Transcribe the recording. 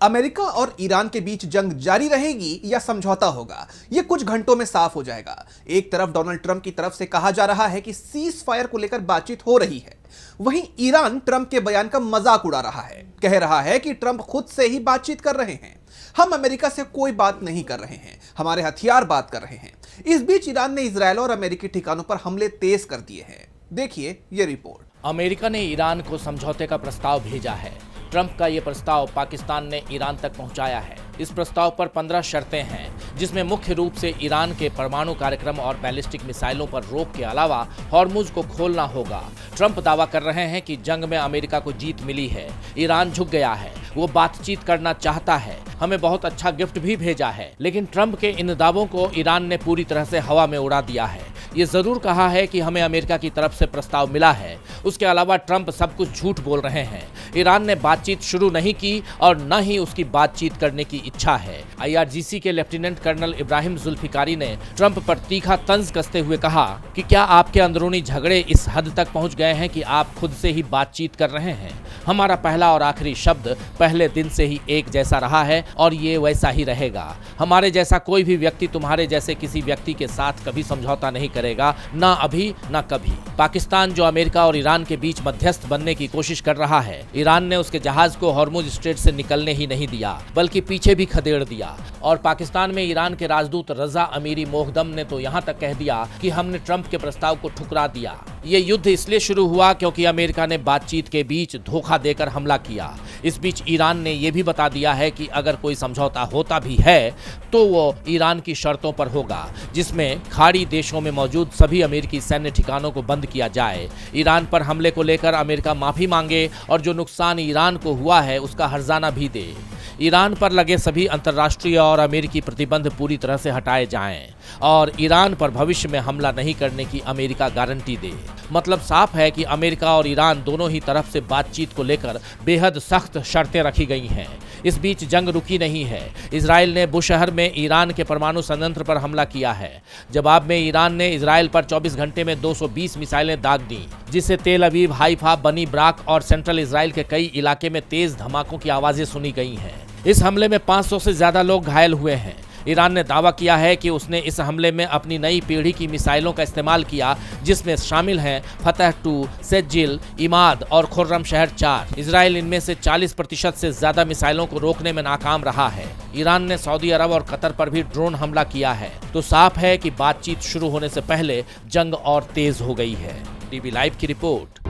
America और Iran के बीच जंग जारी रहेगी या समझौता होगा, यह कुछ घंटों में साफ हो जाएगा। एक तरफ डोनाल्ड ट्रंप की तरफ से कहा जा रहा है कि सीज फायर को लेकर बातचीत हो रही है, वहीं ईरान ट्रंप के बयान का मजाक उड़ा रहा है, कह रहा है कि ट्रंप खुद से ही बातचीत कर रहे हैं। हम अमेरिका से कोई बात नहीं कर रहे हैं, हमारे हथियार बात कर रहे हैं। इस बीच ईरान ने इजरायल और अमेरिकी ठिकानों पर हमले तेज कर दिए हैं। देखिए ये रिपोर्ट। अमेरिका ने ईरान को समझौते का प्रस्ताव भेजा है। ट्रंप का ये प्रस्ताव पाकिस्तान ने ईरान तक पहुंचाया है। इस प्रस्ताव पर 15 शर्तें हैं, जिसमें मुख्य रूप से ईरान के परमाणु कार्यक्रम और बैलिस्टिक मिसाइलों पर रोक के अलावा हॉर्मुज को खोलना होगा। ट्रंप दावा कर रहे हैं कि जंग में अमेरिका को जीत मिली है, ईरान झुक गया है, वो बातचीत करना चाहता है, हमें बहुत अच्छा गिफ्ट भी भेजा है। लेकिन ट्रंप के इन दावों को ईरान ने पूरी तरह से हवा में उड़ा दिया है। ये जरूर कहा है कि हमें अमेरिका की तरफ से प्रस्ताव मिला है, उसके अलावा ट्रंप सब कुछ झूठ बोल रहे हैं। ईरान ने बातचीत शुरू नहीं की और न ही उसकी बातचीत करने की इच्छा है। IRGC के लेफ्टिनेंट कर्नल इब्राहिम जुल्फिकारी ने ट्रंप पर तीखा तंज कसते हुए कहा कि क्या आपके अंदरूनी झगड़े इस हद तक पहुंच गए हैं कि आप खुद से ही बातचीत कर रहे हैं? हमारा पहला और आखिरी शब्द पहले दिन से ही एक जैसा रहा है और ये वैसा ही रहेगा। हमारे जैसा कोई भी व्यक्ति तुम्हारे जैसे किसी व्यक्ति के साथ कभी समझौता नहीं करेगा, ना अभी ना कभी। पाकिस्तान जो अमेरिका और ईरान के बीच मध्यस्थ बनने की कोशिश कर रहा है, ईरान ने उसके जहाज को हॉर्मुज स्ट्रेट से निकलने ही नहीं दिया, बल्कि पीछे भी खदेड़ दिया। और पाकिस्तान में ईरान के राजदूत रजा अमीरी मोहदम ने तो यहाँ तक कह दिया कि हमने ट्रंप के प्रस्ताव को ठुकरा दिया। ये युद्ध इसलिए शुरू हुआ क्योंकि अमेरिका ने बातचीत के बीच धोखा देकर हमला किया। इस बीच ईरान ने यह भी बता दिया है कि अगर कोई समझौता होता भी है तो वो ईरान की शर्तों पर होगा, जिसमें खाड़ी देशों में मौजूद सभी अमेरिकी सैन्य ठिकानों को बंद किया जाए, ईरान पर हमले को लेकर अमेरिका माफी मांगे और जो नुकसान ईरान को हुआ है उसका हर्जाना भी दे। ईरान पर लगे सभी अंतर्राष्ट्रीय और अमेरिकी प्रतिबंध पूरी तरह से हटाए जाएं और ईरान पर भविष्य में हमला नहीं करने की अमेरिका गारंटी दे। मतलब साफ है कि अमेरिका और ईरान दोनों ही तरफ से बातचीत को लेकर बेहद सख्त शर्तें रखी गई हैं। इस बीच जंग रुकी नहीं है। इजराइल ने बुशहर में ईरान के परमाणु संयंत्र पर हमला किया है। जवाब में ईरान ने इजराइल पर 24 घंटे में 220 मिसाइलें दाग दी, जिससे तेल अवीव, हाइफा, बनी ब्राक और सेंट्रल इजराइल के कई इलाके में तेज धमाकों की आवाजें सुनी गई हैं। इस हमले में 500 से ज्यादा लोग घायल हुए हैं। ईरान ने दावा किया है कि उसने इस हमले में अपनी नई पीढ़ी की मिसाइलों का इस्तेमाल किया, जिसमें शामिल हैं फतह-2, सेज्जिल, इमाद और खुर्रमशहर 4। इजराइल इनमें से 40% से ज्यादा मिसाइलों को रोकने में नाकाम रहा है। ईरान ने सऊदी अरब और कतर पर भी ड्रोन हमला किया है। तो साफ है कि बातचीत शुरू होने से पहले जंग और तेज हो गई है। टीवी लाइव की रिपोर्ट।